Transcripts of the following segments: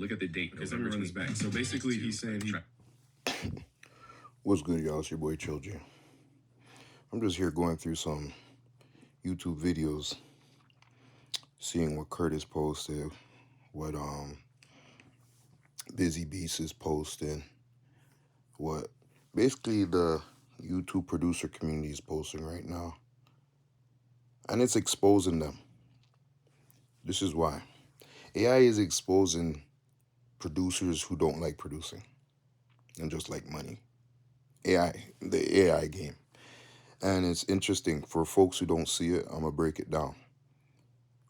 Look at the date. Because let me run this back. So basically, he's saying he. What's good, y'all? It's your boy Chill J. I'm just here going through some YouTube videos, seeing what Curtis posted, what Busy Beast is posting, what basically the YouTube producer community is posting right now. And it's exposing them. This is why. AI is exposing producers who don't like producing and just like money. The AI game. And it's interesting for folks who don't see it. I'm going to break it down.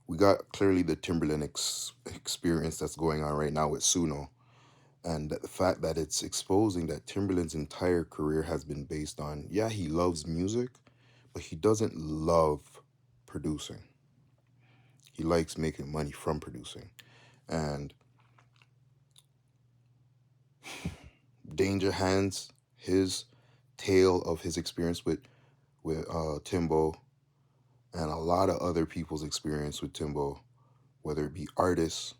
We got clearly the Timberland experience that's going on right now with Suno. And the fact that it's exposing that Timberland's entire career has been based on, yeah, he loves music, but he doesn't love producing. He likes making money from producing. And Danger Hands, his tale of his experience with Timbo, and a lot of other people's experience with Timbo, whether it be artists,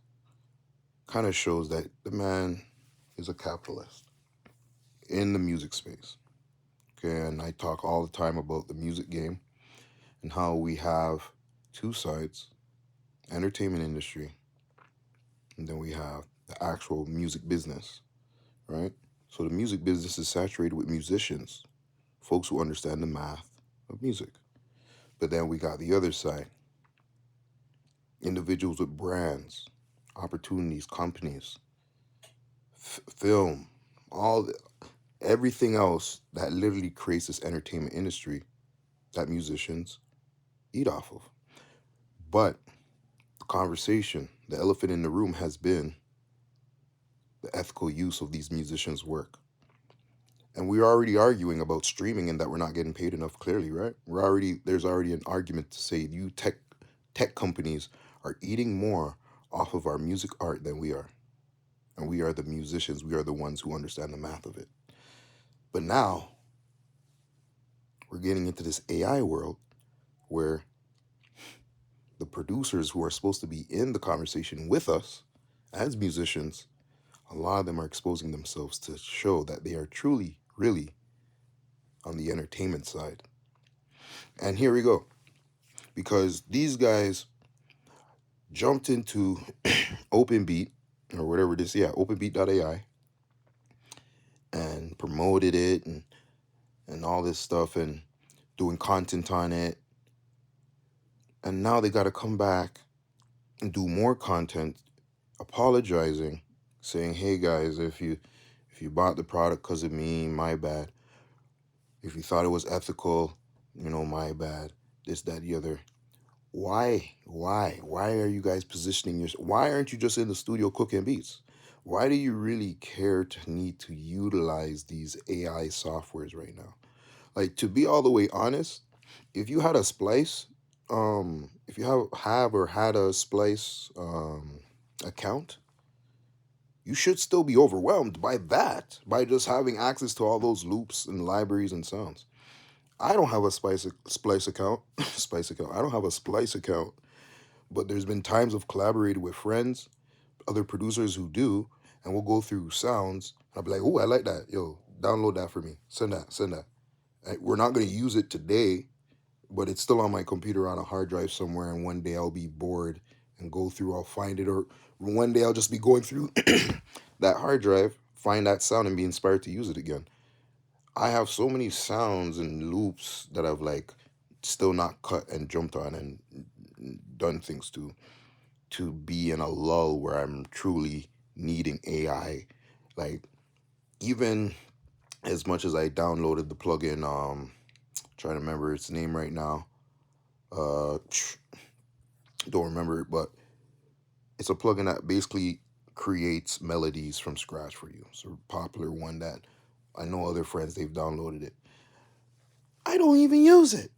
kind of shows that the man is a capitalist in the music space. Okay, and I talk all the time about the music game and how we have two sides, entertainment industry, and then we have the actual music business, right? So the music business is saturated with musicians, folks who understand the math of music. But then we got the other side, individuals with brands, opportunities, companies, film, everything else that literally creates this entertainment industry that musicians eat off of. But the conversation, the elephant in the room has been the ethical use of these musicians' work. And we're already arguing about streaming and that we're not getting paid enough, clearly, right? There's already an argument to say you tech companies are eating more off of our music art than we are. And we are the musicians, we are the ones who understand the math of it. But now we're getting into this AI world where the producers who are supposed to be in the conversation with us as musicians, a lot of them are exposing themselves to show that they are truly, really on the entertainment side. And here we go. Because these guys jumped into OpenBeat, or whatever it is, OPENBEAT.ai, and promoted it and all this stuff and doing content on it. And now they got to come back and do more content, apologizing, saying, hey guys, if you bought the product because of me, my bad. If you thought it was ethical, my bad. This, that, the other. Why are you guys positioning yourself? Why aren't you just in the studio cooking beats? Why do you really care to need to utilize these AI softwares right now? Like, to be all the way honest, if you had a Splice, if you have or had a Splice account, you should still be overwhelmed by that, by just having access to all those loops and libraries and sounds. I don't have a Splice account. Splice account. I don't have a Splice account, but there's been times I've collaborated with friends, other producers who do, and we'll go through sounds. I'll be like, oh, I like that. Yo, download that for me. Send that. We're not going to use it today, but it's still on my computer on a hard drive somewhere, and one day I'll be bored and I'll find it, or one day I'll just be going through that hard drive, find that sound, and be inspired to use it again. I have so many sounds and loops that I've still not cut and jumped on and done things to be in a lull where I'm truly needing AI. Like, even as much as I downloaded the plugin, trying to remember its name right now. Don't remember it, but it's a plugin that basically creates melodies from scratch for you. It's a popular one that I know other friends, they've downloaded it. I don't even use it.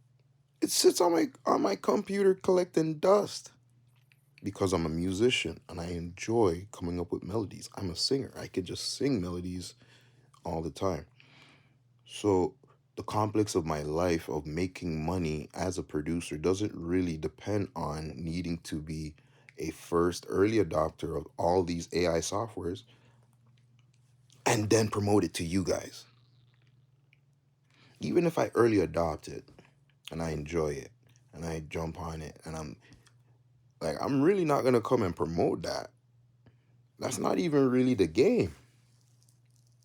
It sits on my computer collecting dust because I'm a musician and I enjoy coming up with melodies. I'm a singer. I can just sing melodies all the time. So the complex of my life of making money as a producer doesn't really depend on needing to be a first early adopter of all these AI softwares and then promote it to you guys. Even if I early adopt it and I enjoy it and I jump on it and I'm really not gonna come and promote that. That's not even really the game.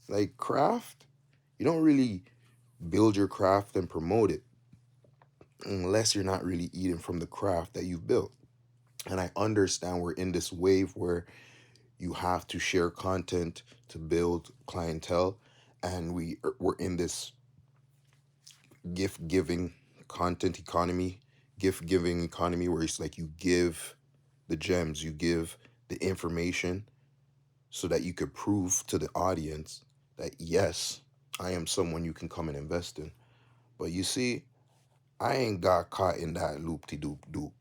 Like craft, you don't really build your craft and promote it unless you're not really eating from the craft that you've built. And I understand we're in this wave where you have to share content to build clientele, and we're in this gift giving content economy, gift giving economy where it's like you give the gems, you give the information so that you could prove to the audience that yes, I am someone you can come and invest in. But you see, I ain't got caught in that loop de doop doop.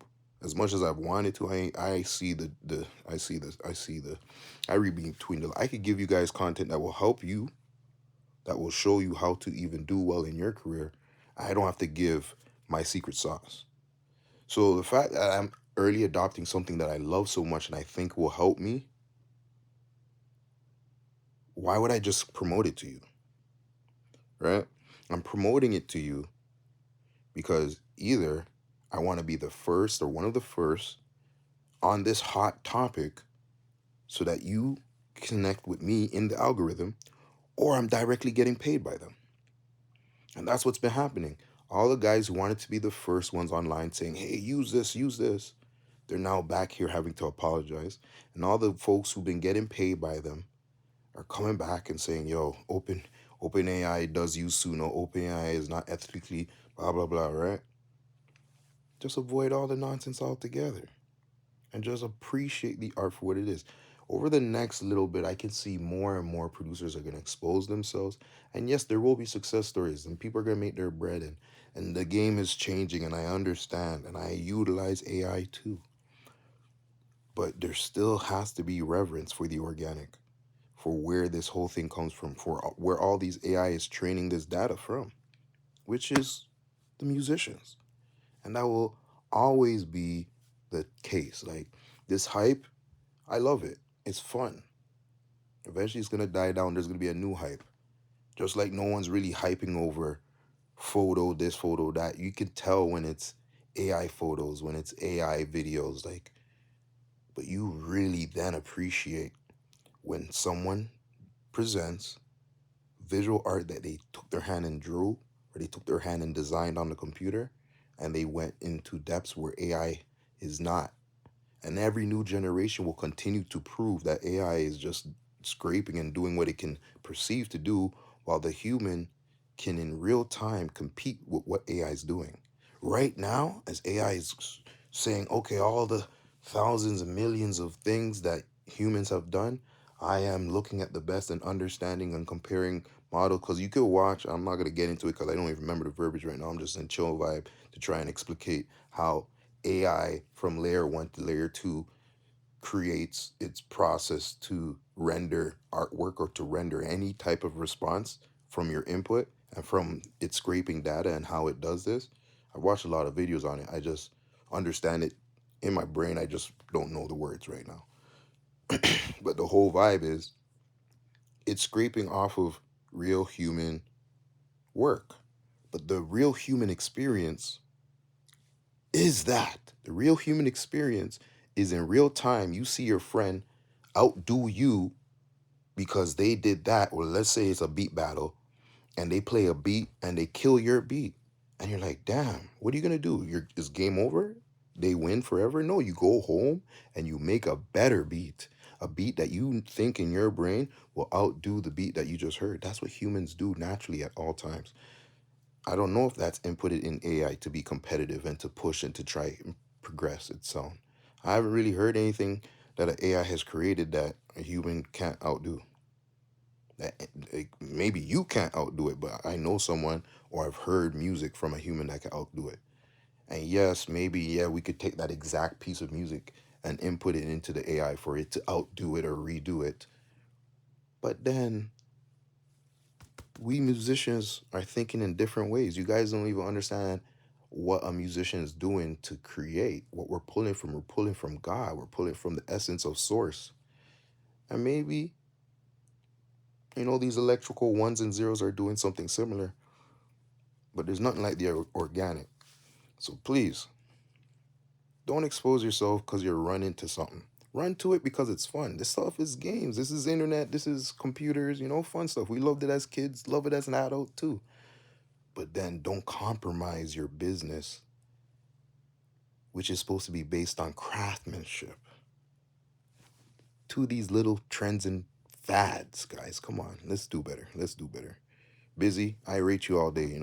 As much as I've wanted to, I see I read between the I could give you guys content that will help you, that will show you how to even do well in your career. I don't have to give my secret sauce. So the fact that I'm early adopting something that I love so much and I think will help me, why would I just promote it to you? Right? I'm promoting it to you because either I want to be the first or one of the first on this hot topic so that you connect with me in the algorithm, or I'm directly getting paid by them. And that's what's been happening. All the guys who wanted to be the first ones online saying, hey, use this, they're now back here having to apologize. And all the folks who've been getting paid by them are coming back and saying, yo, OpenAI does use Suno, OpenAI is not ethically, blah, blah, blah, right? Just avoid all the nonsense altogether and just appreciate the art for what it is. Over the next little bit, I can see more and more producers are going to expose themselves. And yes, there will be success stories and people are going to make their bread. And the game is changing, and I understand. And I utilize AI too. But there still has to be reverence for the organic, for where this whole thing comes from, for where all these AI is training this data from, which is the musicians. And that will always be the case. Like this hype, I love it. It's fun. Eventually it's gonna die down. There's gonna be a new hype. Just like no one's really hyping over photo this, photo that. You can tell when it's AI photos, when it's AI videos, like, but you really then appreciate when someone presents visual art that they took their hand and drew, or they took their hand and designed on the computer, and they went into depths where AI is not. And every new generation will continue to prove that AI is just scraping and doing what it can perceive to do, while the human can in real time compete with what AI is doing. Right now, as AI is saying, okay, all the thousands and millions of things that humans have done, I am looking at the best and understanding and comparing model, because you could watch, I'm not going to get into it because I don't even remember the verbiage right now. I'm just in chill vibe to try and explicate how AI from layer 1 to layer 2 creates its process to render artwork or to render any type of response from your input, and from its scraping data and how it does this. I've watched a lot of videos on it. I just understand it in my brain. I just don't know the words right now. But the whole vibe is it's scraping off of real human work. But the real human experience is that. The real human experience is in real time. You see your friend outdo you because they did that. Or let's say it's a beat battle and they play a beat and they kill your beat. And you're like, damn, what are you gonna do? Is game over? They win forever? No, you go home and you make a better beat. A beat that you think in your brain will outdo the beat that you just heard. That's what humans do naturally at all times. I don't know if that's inputted in AI to be competitive and to push and to try and progress its own. I haven't really heard anything that an AI has created that a human can't outdo. That maybe you can't outdo it, but I know someone, or I've heard music from a human that can outdo it. And yes, maybe yeah, we could take that exact piece of music and input it into the AI for it to outdo it or redo it. But then we musicians are thinking in different ways. You guys don't even understand what a musician is doing to create. What we're pulling from God. We're pulling from the essence of source. And maybe, these electrical ones and zeros are doing something similar, but there's nothing like the organic. So please, don't expose yourself because you're running to something. Run to it because it's fun. This stuff is games. This is internet. This is computers, fun stuff. We loved it as kids, love it as an adult too. But then don't compromise your business, which is supposed to be based on craftsmanship, to these little trends and fads, guys. Come on, let's do better. Let's do better. Busy, I rate you all day.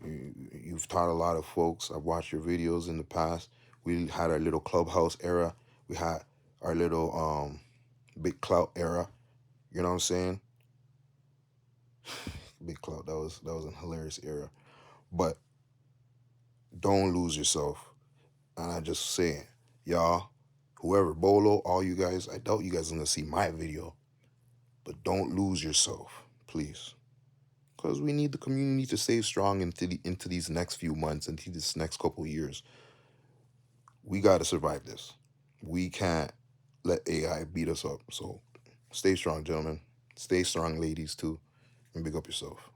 You've taught a lot of folks. I've watched your videos in the past. We had our little clubhouse era. We had our little big clout era. You know what I'm saying? Big clout. That was a hilarious era. But don't lose yourself. And I just saying, y'all, whoever, Bolo, all you guys, I doubt you guys are gonna see my video. But don't lose yourself, please. Because we need the community to stay strong into these next few months, into this next couple of years. We got to survive this. We can't let AI beat us up. So stay strong, gentlemen. Stay strong, ladies, too. And big up yourself.